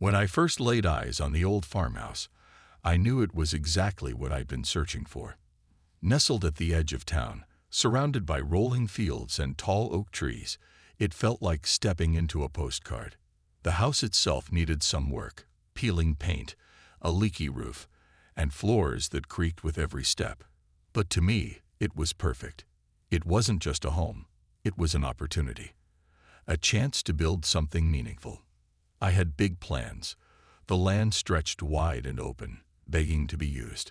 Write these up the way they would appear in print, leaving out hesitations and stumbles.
When I first laid eyes on the old farmhouse, I knew it was exactly what I'd been searching for. Nestled at the edge of town, surrounded by rolling fields and tall oak trees, it felt like stepping into a postcard. The house itself needed some work: peeling paint, a leaky roof, and floors that creaked with every step. But to me, it was perfect. It wasn't just a home, it was an opportunity. A chance to build something meaningful. I had big plans. The land stretched wide and open, begging to be used.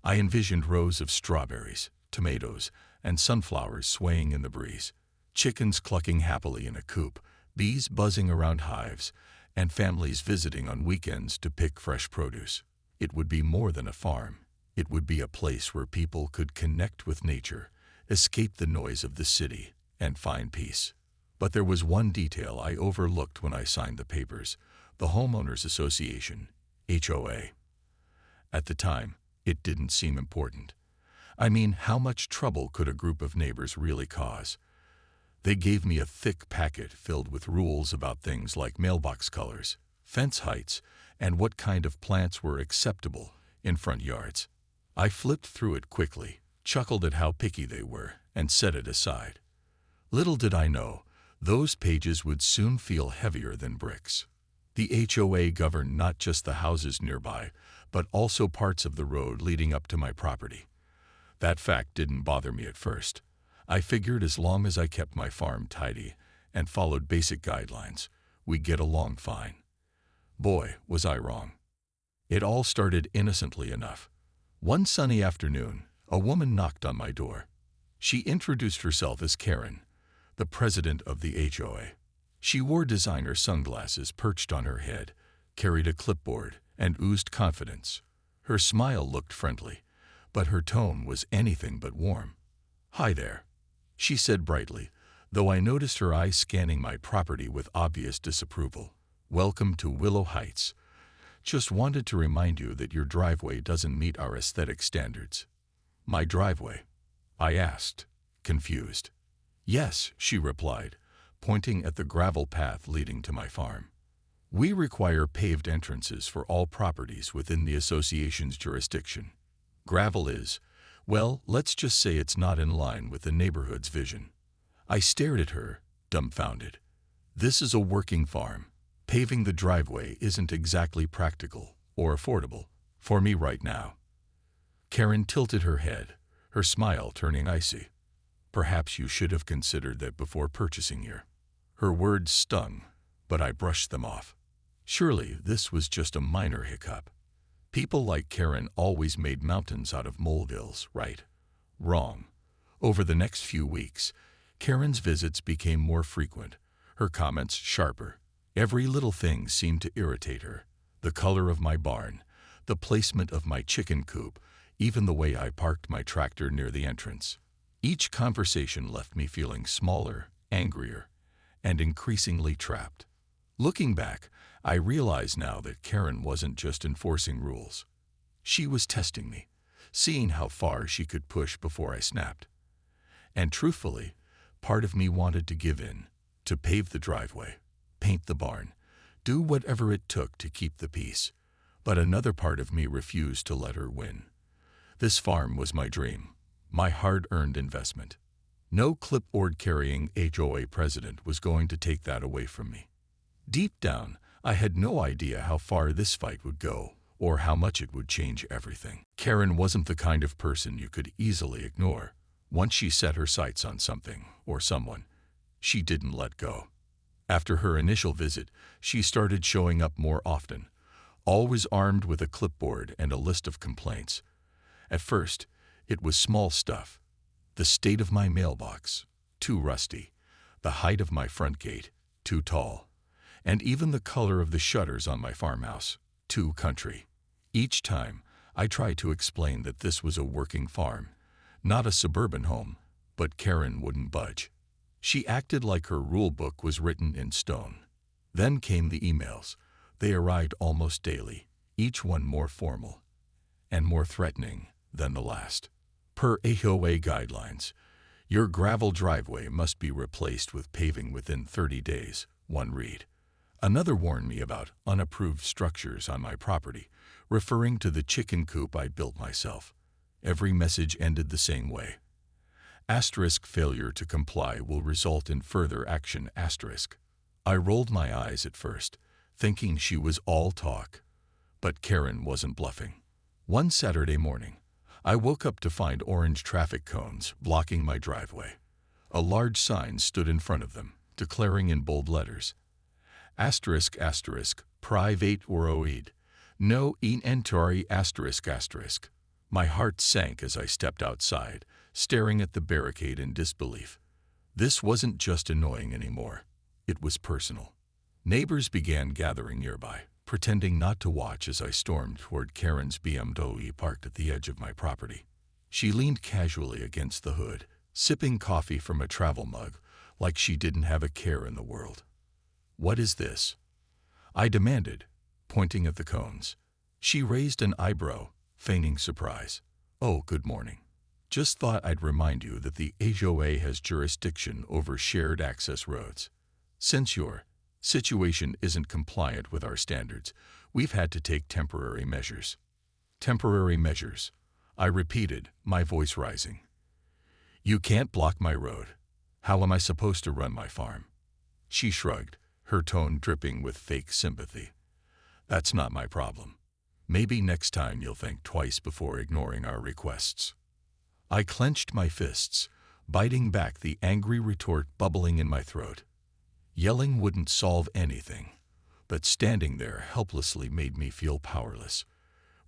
I envisioned rows of strawberries, tomatoes, and sunflowers swaying in the breeze, chickens clucking happily in a coop, bees buzzing around hives, and families visiting on weekends to pick fresh produce. It would be more than a farm. It would be a place where people could connect with nature, escape the noise of the city, and find peace. But there was one detail I overlooked when I signed the papers: the Homeowners Association, HOA. At the time, it didn't seem important. I mean, how much trouble could a group of neighbors really cause? They gave me a thick packet filled with rules about things like mailbox colors, fence heights, and what kind of plants were acceptable in front yards. I flipped through it quickly, chuckled at how picky they were, and set it aside. Little did I know, those pages would soon feel heavier than bricks. The HOA governed not just the houses nearby, but also parts of the road leading up to my property. That fact didn't bother me at first. I figured as long as I kept my farm tidy and followed basic guidelines, we'd get along fine. Boy, was I wrong. It all started innocently enough. One sunny afternoon, a woman knocked on my door. She introduced herself as Karen, the president of the HOA. She wore designer sunglasses perched on her head, carried a clipboard, and oozed confidence. Her smile looked friendly, but her tone was anything but warm. "Hi there," she said brightly, though I noticed her eyes scanning my property with obvious disapproval. "Welcome to Willow Heights. Just wanted to remind you that your driveway doesn't meet our aesthetic standards." "My driveway?" I asked, confused. "Yes," she replied, pointing at the gravel path leading to my farm. "We require paved entrances for all properties within the association's jurisdiction. Gravel is, well, let's just say it's not in line with the neighborhood's vision." I stared at her, dumbfounded. This is a working farm. Paving the driveway isn't exactly practical or affordable for me right now. Karen tilted her head, her smile turning icy. "Perhaps you should have considered that before purchasing here." Her words stung, but I brushed them off. Surely this was just a minor hiccup. People like Karen always made mountains out of molehills, right? Wrong. Over the next few weeks, Karen's visits became more frequent, her comments sharper. Every little thing seemed to irritate her: the color of my barn, the placement of my chicken coop, even the way I parked my tractor near the entrance. Each conversation left me feeling smaller, angrier, and increasingly trapped. Looking back, I realize now that Karen wasn't just enforcing rules. She was testing me, seeing how far she could push before I snapped. And truthfully, part of me wanted to give in, to pave the driveway, paint the barn, do whatever it took to keep the peace. But another part of me refused to let her win. This farm was my dream, my hard-earned investment. No clipboard-carrying HOA president was going to take that away from me. Deep down, I had no idea how far this fight would go, or how much it would change everything. Karen wasn't the kind of person you could easily ignore. Once she set her sights on something, or someone, she didn't let go. After her initial visit, she started showing up more often, always armed with a clipboard and a list of complaints. At first, it was small stuff. The state of my mailbox, too rusty; the height of my front gate, too tall; and even the color of the shutters on my farmhouse, too country. Each time, I tried to explain that this was a working farm, not a suburban home, but Karen wouldn't budge. She acted like her rule book was written in stone. Then came the emails. They arrived almost daily, each one more formal and more threatening than the last. Per HOA guidelines, your gravel driveway must be replaced with paving within 30 days, one read. Another warned me about unapproved structures on my property, referring to the chicken coop I built myself. Every message ended the same way. Asterisk failure to comply will result in further action asterisk. I rolled my eyes at first, thinking she was all talk. But Karen wasn't bluffing. One Saturday morning, I woke up to find orange traffic cones blocking my driveway. A large sign stood in front of them, declaring in bold letters, asterisk asterisk, private road. No entry asterisk asterisk. My heart sank as I stepped outside, staring at the barricade in disbelief. This wasn't just annoying anymore. It was personal. Neighbors began gathering nearby, pretending not to watch as I stormed toward Karen's BMW parked at the edge of my property. She leaned casually against the hood, sipping coffee from a travel mug, like she didn't have a care in the world. "What is this?" I demanded, pointing at the cones. She raised an eyebrow, feigning surprise. "Oh, good morning. Just thought I'd remind you that the HOA has jurisdiction over shared access roads. Since your situation isn't compliant with our standards, we've had to take temporary measures." "Temporary measures," I repeated, my voice rising. "You can't block my road. How am I supposed to run my farm?" She shrugged, her tone dripping with fake sympathy. "That's not my problem. Maybe next time you'll think twice before ignoring our requests." I clenched my fists, biting back the angry retort bubbling in my throat. Yelling wouldn't solve anything, but standing there helplessly made me feel powerless.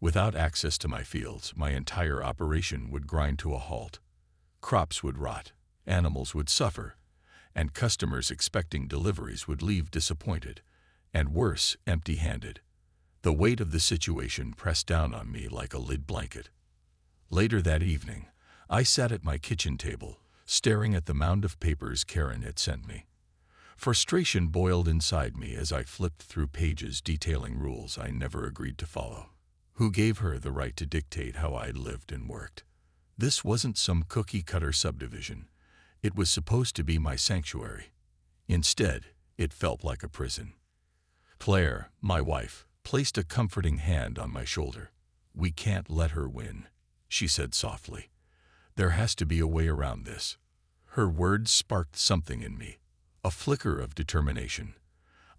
Without access to my fields, my entire operation would grind to a halt. Crops would rot, animals would suffer, and customers expecting deliveries would leave disappointed, and worse, empty-handed. The weight of the situation pressed down on me like a lead blanket. Later that evening, I sat at my kitchen table, staring at the mound of papers Karen had sent me. Frustration boiled inside me as I flipped through pages detailing rules I never agreed to follow. Who gave her the right to dictate how I lived and worked? This wasn't some cookie-cutter subdivision. It was supposed to be my sanctuary. Instead, it felt like a prison. Claire, my wife, placed a comforting hand on my shoulder. "We can't let her win," she said softly. "There has to be a way around this." Her words sparked something in me, a flicker of determination.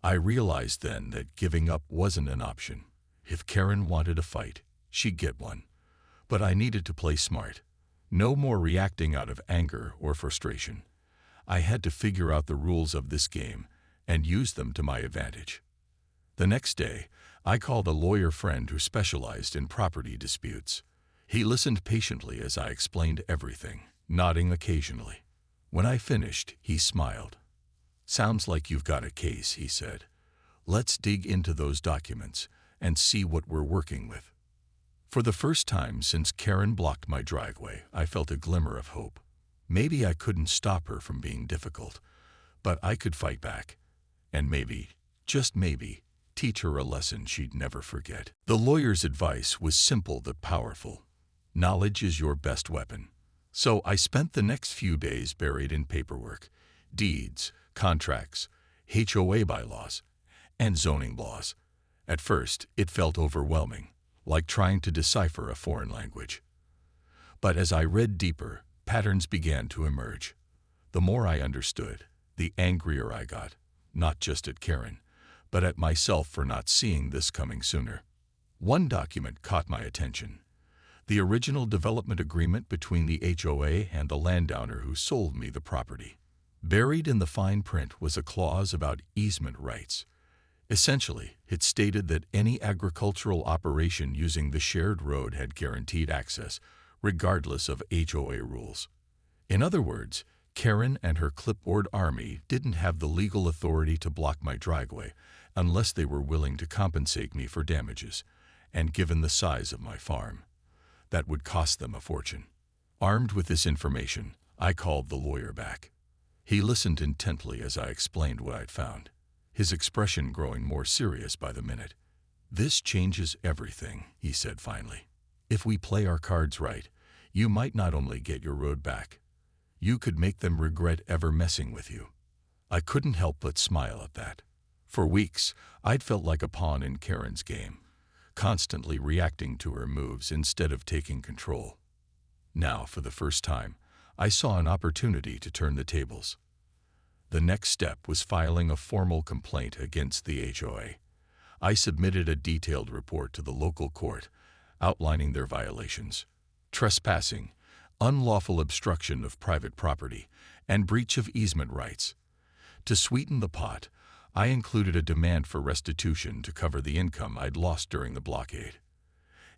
I realized then that giving up wasn't an option. If Karen wanted a fight, she'd get one. But I needed to play smart. No more reacting out of anger or frustration. I had to figure out the rules of this game and use them to my advantage. The next day, I called a lawyer friend who specialized in property disputes. He listened patiently as I explained everything, nodding occasionally. When I finished, he smiled. "Sounds like you've got a case," he said. "Let's dig into those documents and see what we're working with." For the first time since Karen blocked my driveway, I felt a glimmer of hope. Maybe I couldn't stop her from being difficult, but I could fight back. And maybe, just maybe, teach her a lesson she'd never forget. The lawyer's advice was simple but powerful. Knowledge is your best weapon. So I spent the next few days buried in paperwork, deeds, contracts, HOA bylaws, and zoning laws. At first, it felt overwhelming, like trying to decipher a foreign language. But as I read deeper, patterns began to emerge. The more I understood, the angrier I got, not just at Karen, but at myself for not seeing this coming sooner. One document caught my attention. The original development agreement between the HOA and the landowner who sold me the property. Buried in the fine print was a clause about easement rights. Essentially, it stated that any agricultural operation using the shared road had guaranteed access, regardless of HOA rules. In other words, Karen and her clipboard army didn't have the legal authority to block my driveway unless they were willing to compensate me for damages, and given the size of my farm, that would cost them a fortune. Armed with this information, I called the lawyer back. He listened intently as I explained what I'd found, his expression growing more serious by the minute. "This changes everything," he said finally. "If we play our cards right, you might not only get your road back, you could make them regret ever messing with you." I couldn't help but smile at that. For weeks, I'd felt like a pawn in Karen's game, constantly reacting to her moves instead of taking control. Now, for the first time, I saw an opportunity to turn the tables. The next step was filing a formal complaint against the HOA. I submitted a detailed report to the local court, outlining their violations: trespassing, unlawful obstruction of private property, and breach of easement rights. To sweeten the pot, I included a demand for restitution to cover the income I'd lost during the blockade.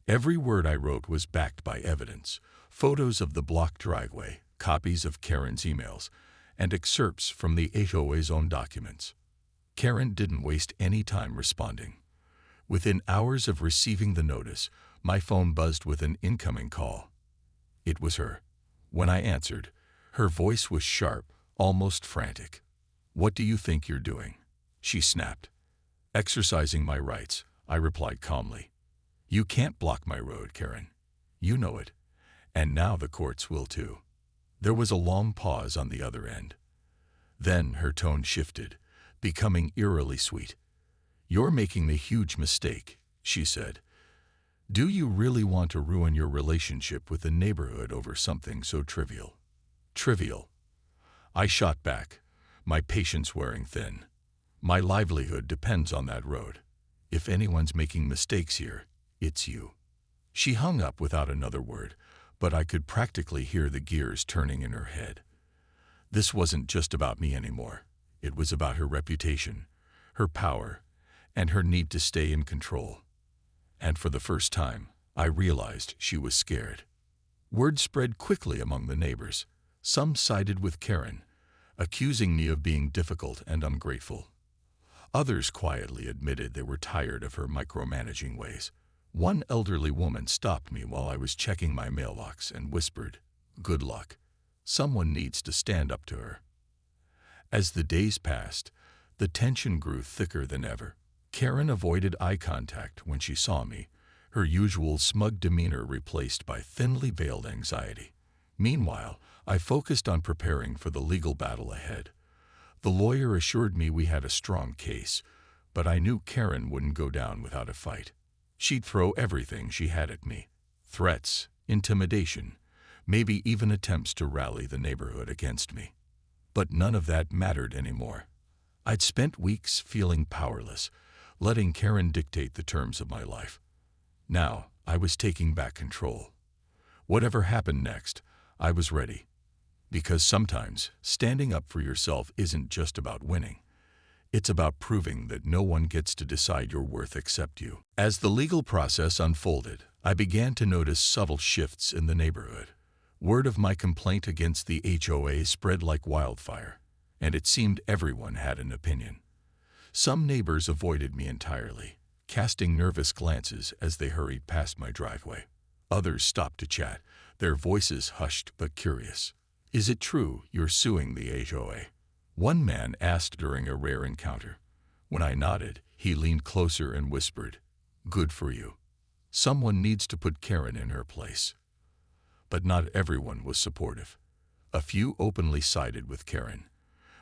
Every word I wrote was backed by evidence: photos of the blocked driveway, copies of Karen's emails, and excerpts from the HOA's own documents. Karen didn't waste any time responding. Within hours of receiving the notice, my phone buzzed with an incoming call. It was her. When I answered, her voice was sharp, almost frantic. "What do you think you're doing?" she snapped. "Exercising my rights," I replied calmly. "You can't block my road, Karen. You know it. And now the courts will too." There was a long pause on the other end. Then her tone shifted, becoming eerily sweet. "You're making a huge mistake," she said. "Do you really want to ruin your relationship with the neighborhood over something so trivial?" Trivial. I shot back, my patience wearing thin. "My livelihood depends on that road. If anyone's making mistakes here, it's you." She hung up without another word, but I could practically hear the gears turning in her head. This wasn't just about me anymore. It was about her reputation, her power, and her need to stay in control. And for the first time, I realized she was scared. Word spread quickly among the neighbors. Some sided with Karen, accusing me of being difficult and ungrateful. Others quietly admitted they were tired of her micromanaging ways. One elderly woman stopped me while I was checking my mailbox and whispered, "Good luck. Someone needs to stand up to her." As the days passed, the tension grew thicker than ever. Karen avoided eye contact when she saw me, her usual smug demeanor replaced by thinly veiled anxiety. Meanwhile, I focused on preparing for the legal battle ahead. The lawyer assured me we had a strong case, but I knew Karen wouldn't go down without a fight. She'd throw everything she had at me: threats, intimidation, maybe even attempts to rally the neighborhood against me. But none of that mattered anymore. I'd spent weeks feeling powerless, letting Karen dictate the terms of my life. Now, I was taking back control. Whatever happened next, I was ready. Because sometimes, standing up for yourself isn't just about winning. It's about proving that no one gets to decide your worth except you. As the legal process unfolded, I began to notice subtle shifts in the neighborhood. Word of my complaint against the HOA spread like wildfire, and it seemed everyone had an opinion. Some neighbors avoided me entirely, casting nervous glances as they hurried past my driveway. Others stopped to chat, their voices hushed but curious. "Is it true you're suing the HOA?" one man asked during a rare encounter. When I nodded, he leaned closer and whispered, "Good for you. Someone needs to put Karen in her place." But not everyone was supportive. A few openly sided with Karen,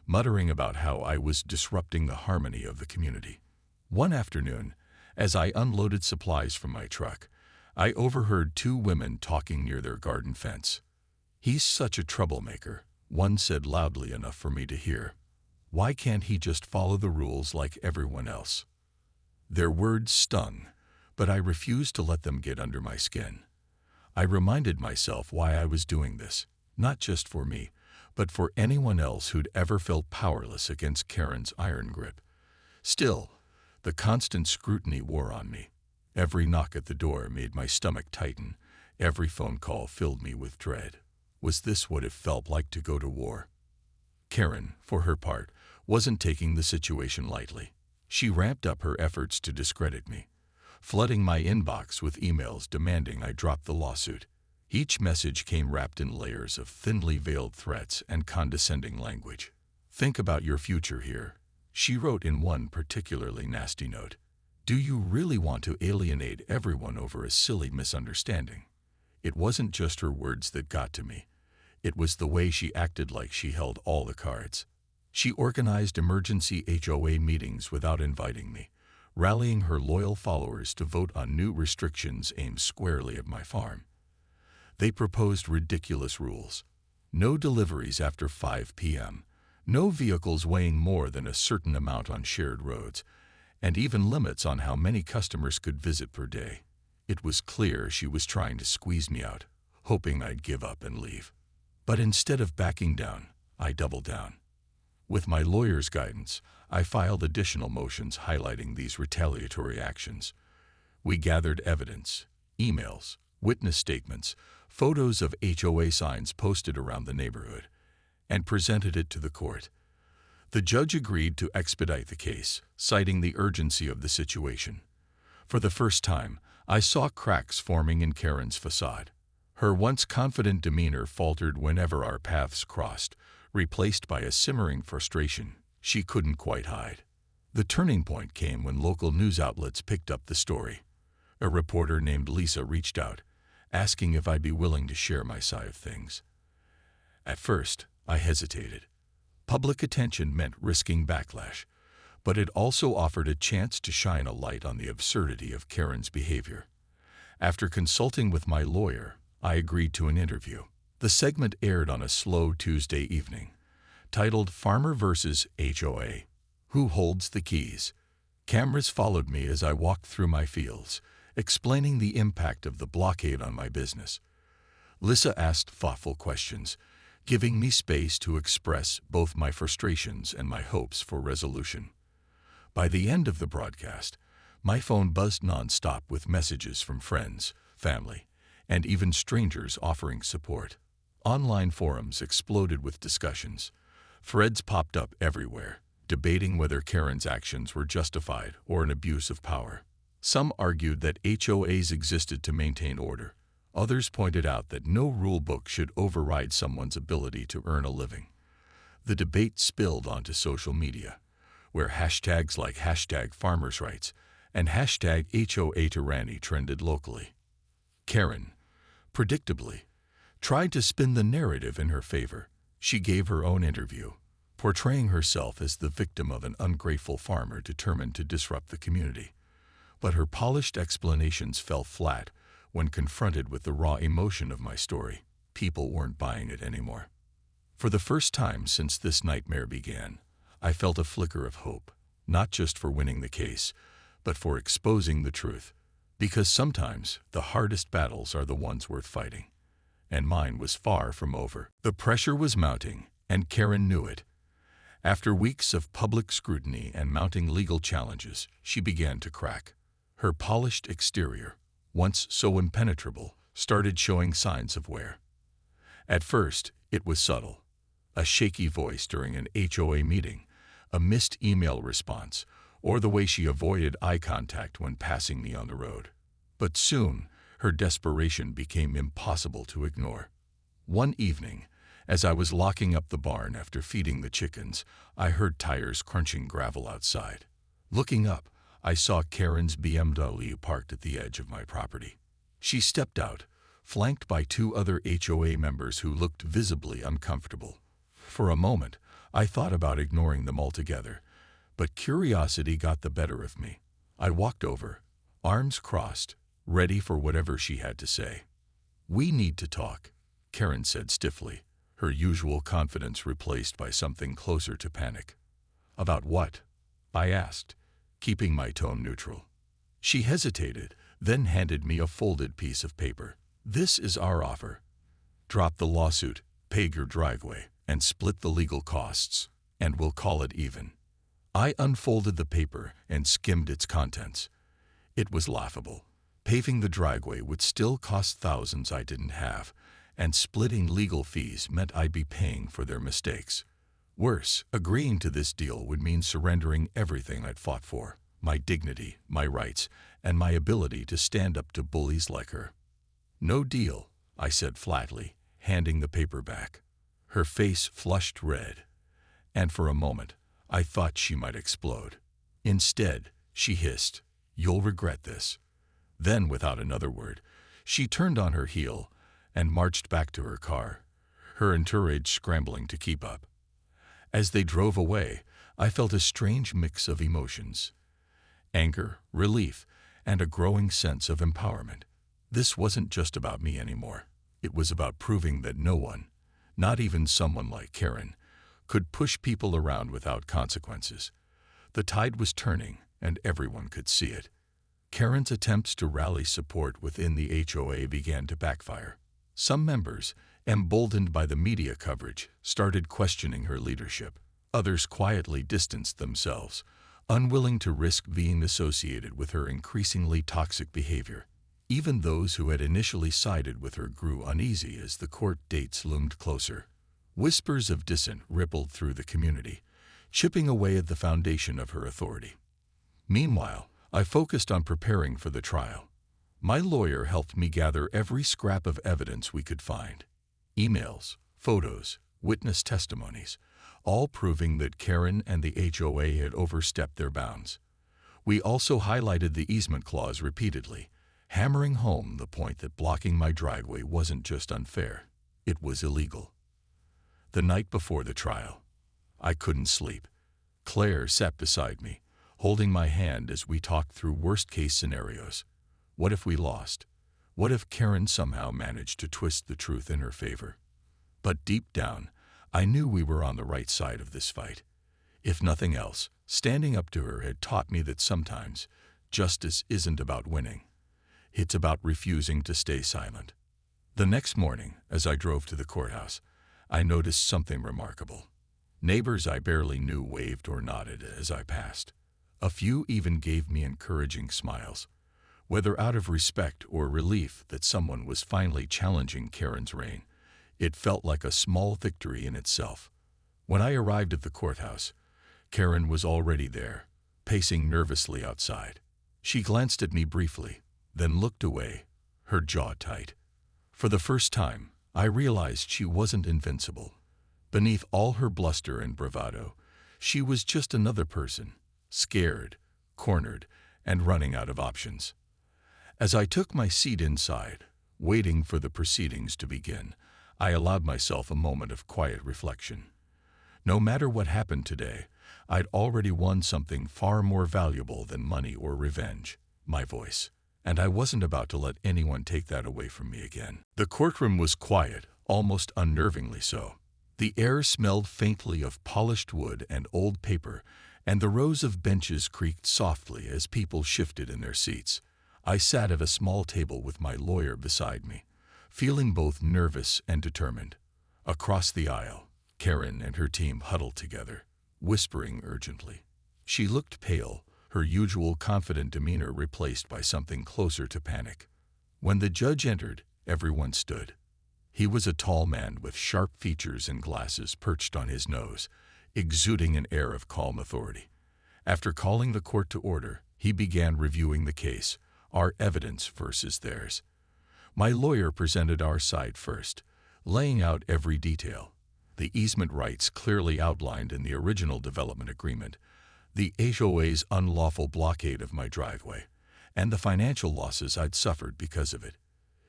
muttering about how I was disrupting the harmony of the community. One afternoon, as I unloaded supplies from my truck, I overheard two women talking near their garden fence. "He's such a troublemaker," one said loudly enough for me to hear. "Why can't he just follow the rules like everyone else?" Their words stung, but I refused to let them get under my skin. I reminded myself why I was doing this, not just for me, but for anyone else who'd ever felt powerless against Karen's iron grip. Still, the constant scrutiny wore on me. Every knock at the door made my stomach tighten. Every phone call filled me with dread. Was this what it felt like to go to war? Karen, for her part, wasn't taking the situation lightly. She ramped up her efforts to discredit me, flooding my inbox with emails demanding I drop the lawsuit. Each message came wrapped in layers of thinly veiled threats and condescending language. "Think about your future here," she wrote in one particularly nasty note. "Do you really want to alienate everyone over a silly misunderstanding?" It wasn't just her words that got to me. It was the way she acted, like she held all the cards. She organized emergency HOA meetings without inviting me, rallying her loyal followers to vote on new restrictions aimed squarely at my farm. They proposed ridiculous rules: no deliveries after 5 p.m., no vehicles weighing more than a certain amount on shared roads, and even limits on how many customers could visit per day. It was clear she was trying to squeeze me out, hoping I'd give up and leave. But instead of backing down, I doubled down. With my lawyer's guidance, I filed additional motions highlighting these retaliatory actions. We gathered evidence, emails, witness statements, photos of HOA signs posted around the neighborhood, and presented it to the court. The judge agreed to expedite the case, citing the urgency of the situation. For the first time, I saw cracks forming in Karen's facade. Her once confident demeanor faltered whenever our paths crossed, replaced by a simmering frustration she couldn't quite hide. The turning point came when local news outlets picked up the story. A reporter named Lisa reached out, asking if I'd be willing to share my side of things. At first, I hesitated. Public attention meant risking backlash, but it also offered a chance to shine a light on the absurdity of Karen's behavior. After consulting with my lawyer, I agreed to an interview. The segment aired on a slow Tuesday evening, titled Farmer vs. HOA: Who Holds the Keys? Cameras followed me as I walked through my fields, explaining the impact of the blockade on my business. Lisa asked thoughtful questions, giving me space to express both my frustrations and my hopes for resolution. By the end of the broadcast, my phone buzzed nonstop with messages from friends, family, and even strangers offering support. Online forums exploded with discussions. Threads popped up everywhere, debating whether Karen's actions were justified or an abuse of power. Some argued that HOAs existed to maintain order. Others pointed out that no rule book should override someone's ability to earn a living. The debate spilled onto social media, where hashtags like #FarmersRights and #HOA Tyranny trended locally. Karen, predictably, tried to spin the narrative in her favor. She gave her own interview, portraying herself as the victim of an ungrateful farmer determined to disrupt the community. But her polished explanations fell flat when confronted with the raw emotion of my story. People weren't buying it anymore. For the first time since this nightmare began, I felt a flicker of hope, not just for winning the case, but for exposing the truth. Because sometimes the hardest battles are the ones worth fighting. And mine was far from over. The pressure was mounting, and Karen knew it. After weeks of public scrutiny and mounting legal challenges, she began to crack. Her polished exterior, once so impenetrable, started showing signs of wear. At first, it was subtle. A shaky voice during an HOA meeting, a missed email response, or the way she avoided eye contact when passing me on the road. But soon, her desperation became impossible to ignore. One evening, as I was locking up the barn after feeding the chickens, I heard tires crunching gravel outside. Looking up, I saw Karen's BMW parked at the edge of my property. She stepped out, flanked by 2 other HOA members who looked visibly uncomfortable. For a moment, I thought about ignoring them altogether, but curiosity got the better of me. I walked over, arms crossed, ready for whatever she had to say. "We need to talk," Karen said stiffly, her usual confidence replaced by something closer to panic. "About what?" I asked, keeping my tone neutral. She hesitated, then handed me a folded piece of paper. "This is our offer. Drop the lawsuit, pay your driveway, and split the legal costs, and we'll call it even." I unfolded the paper and skimmed its contents. It was laughable. Paving the driveway would still cost thousands I didn't have, and splitting legal fees meant I'd be paying for their mistakes. Worse, agreeing to this deal would mean surrendering everything I'd fought for: my dignity, my rights, and my ability to stand up to bullies like her. "No deal," I said flatly, handing the paper back. Her face flushed red, and for a moment, I thought she might explode. Instead, she hissed, "You'll regret this." Then, without another word, she turned on her heel and marched back to her car, her entourage scrambling to keep up. As they drove away, I felt a strange mix of emotions: anger, relief, and a growing sense of empowerment. This wasn't just about me anymore. It was about proving that no one, not even someone like Karen, could push people around without consequences. The tide was turning, and everyone could see it. Karen's attempts to rally support within the HOA began to backfire. Some members, emboldened by the media coverage, started questioning her leadership. Others quietly distanced themselves, unwilling to risk being associated with her increasingly toxic behavior. Even those who had initially sided with her grew uneasy as the court dates loomed closer. Whispers of dissent rippled through the community, chipping away at the foundation of her authority. Meanwhile, I focused on preparing for the trial. My lawyer helped me gather every scrap of evidence we could find: emails, photos, witness testimonies, all proving that Karen and the HOA had overstepped their bounds. We also highlighted the easement clause repeatedly, hammering home the point that blocking my driveway wasn't just unfair, it was illegal. The night before the trial, I couldn't sleep. Claire sat beside me, holding my hand as we talked through worst-case scenarios. What if we lost? What if Karen somehow managed to twist the truth in her favor? But deep down, I knew we were on the right side of this fight. If nothing else, standing up to her had taught me that sometimes justice isn't about winning. It's about refusing to stay silent. The next morning, as I drove to the courthouse, I noticed something remarkable. Neighbors I barely knew waved or nodded as I passed. A few even gave me encouraging smiles. Whether out of respect or relief that someone was finally challenging Karen's reign, it felt like a small victory in itself. When I arrived at the courthouse, Karen was already there, pacing nervously outside. She glanced at me briefly, then looked away, her jaw tight. For the first time, I realized she wasn't invincible. Beneath all her bluster and bravado, she was just another person, scared, cornered, and running out of options. As I took my seat inside, waiting for the proceedings to begin, I allowed myself a moment of quiet reflection. No matter what happened today, I'd already won something far more valuable than money or revenge: my voice. And I wasn't about to let anyone take that away from me again. The courtroom was quiet, almost unnervingly so. The air smelled faintly of polished wood and old paper, and the rows of benches creaked softly as people shifted in their seats. I sat at a small table with my lawyer beside me, feeling both nervous and determined. Across the aisle, Karen and her team huddled together, whispering urgently. She looked pale, her usual confident demeanor replaced by something closer to panic. When the judge entered, everyone stood. He was a tall man with sharp features and glasses perched on his nose, exuding an air of calm authority. After calling the court to order, he began reviewing the case, our evidence versus theirs. My lawyer presented our side first, laying out every detail: the easement rights clearly outlined in the original development agreement, the HOA's unlawful blockade of my driveway, and the financial losses I'd suffered because of it.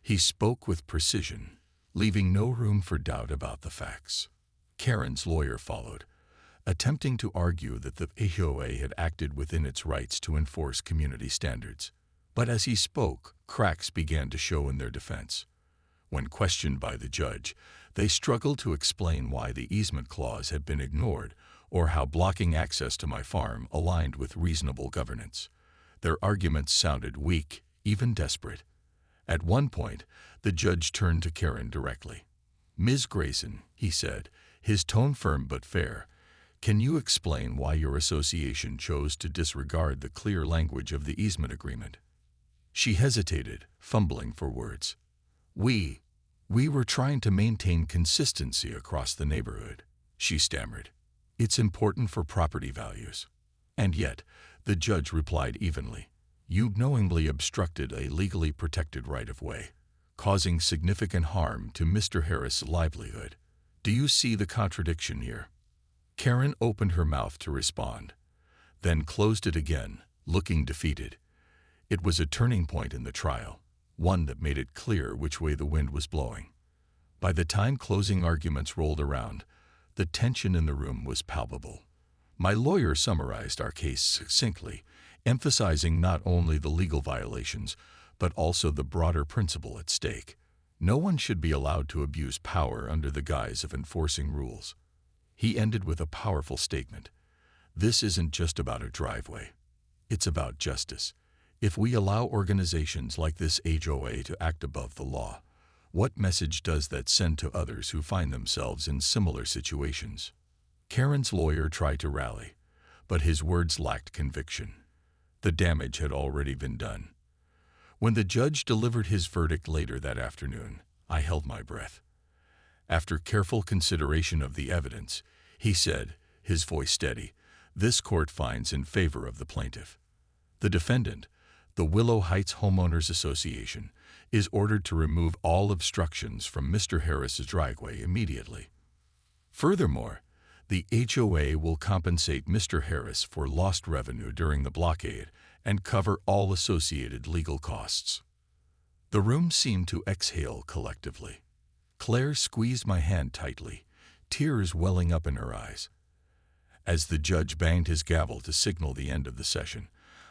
He spoke with precision, leaving no room for doubt about the facts. Karen's lawyer followed, attempting to argue that the HOA had acted within its rights to enforce community standards. But as he spoke, cracks began to show in their defense. When questioned by the judge, they struggled to explain why the easement clause had been ignored or how blocking access to my farm aligned with reasonable governance. Their arguments sounded weak, even desperate. At one point, the judge turned to Karen directly. "Ms. Grayson," he said, his tone firm but fair, "can you explain why your association chose to disregard the clear language of the easement agreement?" She hesitated, fumbling for words. We were trying to maintain consistency across the neighborhood," she stammered. "It's important for property values." And yet, the judge replied evenly, "You knowingly obstructed a legally protected right-of-way, causing significant harm to Mr. Harris' livelihood. Do you see the contradiction here?" Karen opened her mouth to respond, then closed it again, looking defeated. It was a turning point in the trial, one that made it clear which way the wind was blowing. By the time closing arguments rolled around, The tension in the room was palpable. My lawyer summarized our case succinctly, emphasizing not only the legal violations, but also the broader principle at stake. No one should be allowed to abuse power under the guise of enforcing rules. He ended with a powerful statement. This isn't just about a driveway. It's about justice. If we allow organizations like this HOA to act above the law, what message does that send to others who find themselves in similar situations? Karen's lawyer tried to rally, but his words lacked conviction. The damage had already been done. When the judge delivered his verdict later that afternoon, I held my breath. After careful consideration of the evidence, he said, his voice steady, "This court finds in favor of the plaintiff. The defendant, the Willow Heights Homeowners Association, is ordered to remove all obstructions from Mr. Harris's driveway immediately. Furthermore, the HOA will compensate Mr. Harris for lost revenue during the blockade and cover all associated legal costs." The room seemed to exhale collectively. Claire squeezed my hand tightly, tears welling up in her eyes. As the judge banged his gavel to signal the end of the session,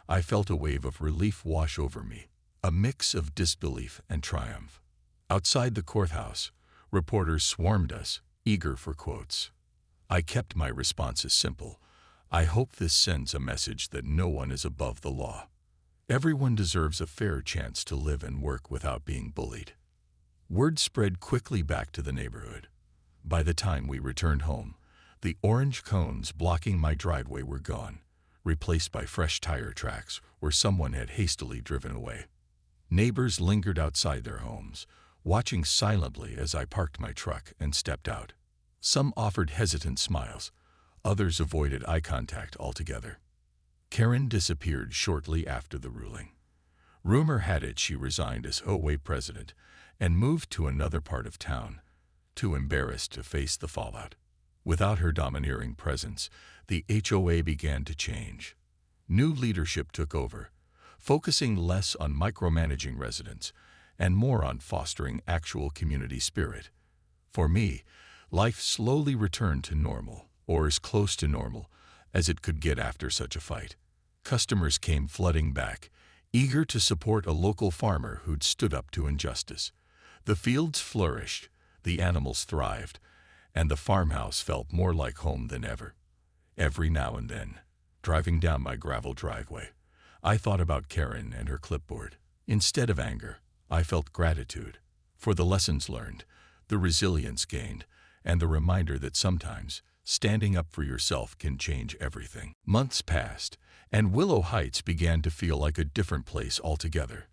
I felt a wave of relief wash over me, a mix of disbelief and triumph. Outside the courthouse, reporters swarmed us, eager for quotes. I kept my responses simple. I hope this sends a message that no one is above the law. Everyone deserves a fair chance to live and work without being bullied. Word spread quickly back to the neighborhood. By the time we returned home, the orange cones blocking my driveway were gone, replaced by fresh tire tracks where someone had hastily driven away. Neighbors lingered outside their homes, watching silently as I parked my truck and stepped out. Some offered hesitant smiles, others avoided eye contact altogether. Karen disappeared shortly after the ruling. Rumor had it she resigned as HOA president and moved to another part of town, too embarrassed to face the fallout. Without her domineering presence, the HOA began to change. New leadership took over, focusing less on micromanaging residents and more on fostering actual community spirit. For me, life slowly returned to normal, or as close to normal as it could get after such a fight. Customers came flooding back, eager to support a local farmer who'd stood up to injustice. The fields flourished, the animals thrived, and the farmhouse felt more like home than ever. Every now and then, driving down my gravel driveway, I thought about Karen and her clipboard. Instead of anger, I felt gratitude for the lessons learned, the resilience gained, and the reminder that sometimes standing up for yourself can change everything. Months passed, and Willow Heights began to feel like a different place altogether.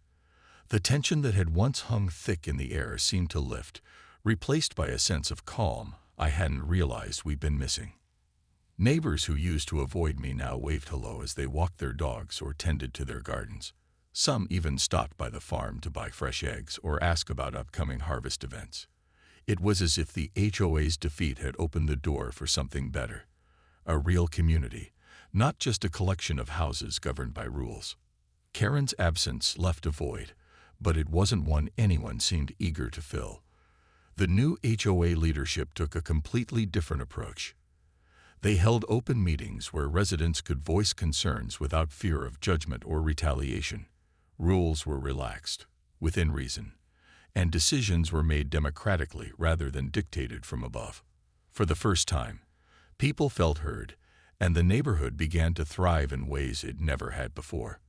The tension that had once hung thick in the air seemed to lift, replaced by a sense of calm I hadn't realized we'd been missing. Neighbors who used to avoid me now waved hello as they walked their dogs or tended to their gardens. Some even stopped by the farm to buy fresh eggs or ask about upcoming harvest events. It was as if the HOA's defeat had opened the door for something better, a real community, not just a collection of houses governed by rules. Karen's absence left a void, but it wasn't one anyone seemed eager to fill. The new HOA leadership took a completely different approach. They held open meetings where residents could voice concerns without fear of judgment or retaliation. Rules were relaxed, within reason, and decisions were made democratically rather than dictated from above. For the first time, people felt heard, and the neighborhood began to thrive in ways it never had before.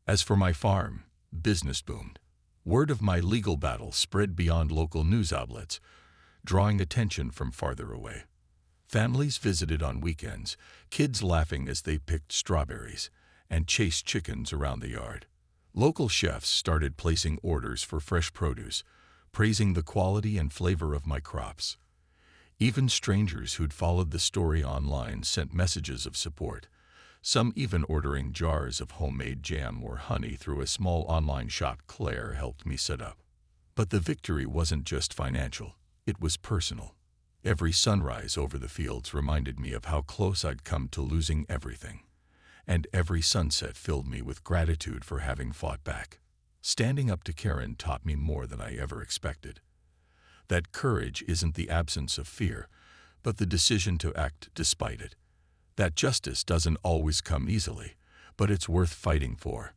As for my farm, business boomed. Word of my legal battle spread beyond local news outlets, drawing attention from farther away. Families visited on weekends, kids laughing as they picked strawberries and chased chickens around the yard. Local chefs started placing orders for fresh produce, praising the quality and flavor of my crops. Even strangers who'd followed the story online sent messages of support, some even ordering jars of homemade jam or honey through a small online shop Claire helped me set up. But the victory wasn't just financial, it was personal. Every sunrise over the fields reminded me of how close I'd come to losing everything, and every sunset filled me with gratitude for having fought back. Standing up to Karen taught me more than I ever expected. That courage isn't the absence of fear, but the decision to act despite it. That justice doesn't always come easily, but it's worth fighting for.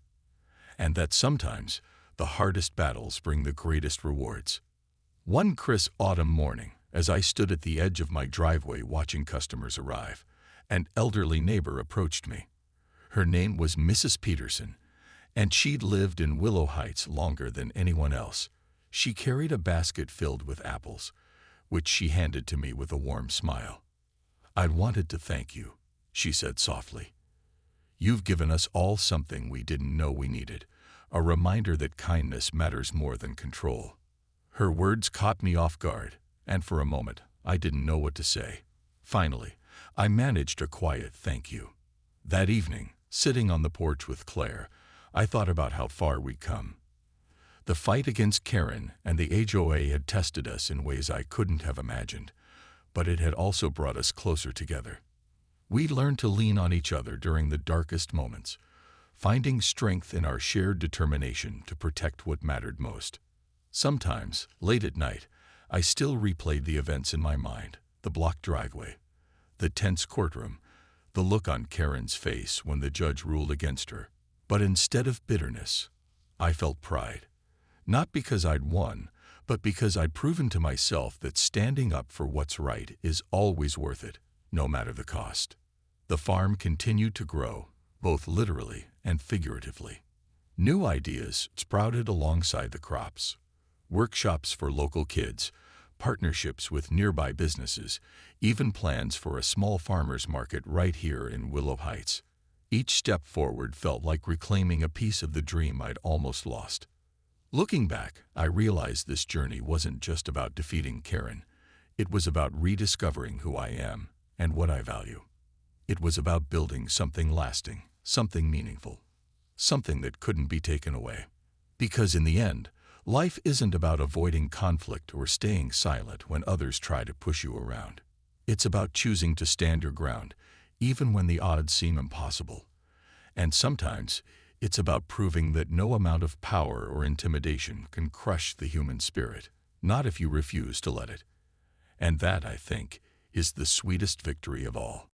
And that sometimes the hardest battles bring the greatest rewards. One crisp autumn morning, as I stood at the edge of my driveway watching customers arrive, an elderly neighbor approached me. Her name was Mrs. Peterson, and she'd lived in Willow Heights longer than anyone else. She carried a basket filled with apples, which she handed to me with a warm smile. "I wanted to thank you," she said softly. "You've given us all something we didn't know we needed, a reminder that kindness matters more than control." Her words caught me off guard, and for a moment I didn't know what to say. Finally, I managed a quiet thank you. That evening, sitting on the porch with Claire, I thought about how far we'd come. The fight against Karen and the HOA had tested us in ways I couldn't have imagined, but it had also brought us closer together. We learned to lean on each other during the darkest moments, finding strength in our shared determination to protect what mattered most. Sometimes, late at night, I still replayed the events in my mind: the blocked driveway, the tense courtroom, the look on Karen's face when the judge ruled against her. But instead of bitterness, I felt pride. Not because I'd won, but because I'd proven to myself that standing up for what's right is always worth it, no matter the cost. The farm continued to grow, both literally and figuratively. New ideas sprouted alongside the crops. Workshops for local kids, partnerships with nearby businesses, even plans for a small farmers market right here in Willow Heights. Each step forward felt like reclaiming a piece of the dream I'd almost lost. Looking back, I realized this journey wasn't just about defeating Karen. It was about rediscovering who I am and what I value. It was about building something lasting, something meaningful, something that couldn't be taken away. Because in the end, life isn't about avoiding conflict or staying silent when others try to push you around. It's about choosing to stand your ground, even when the odds seem impossible. And sometimes, it's about proving that no amount of power or intimidation can crush the human spirit, not if you refuse to let it. And that, I think, is the sweetest victory of all.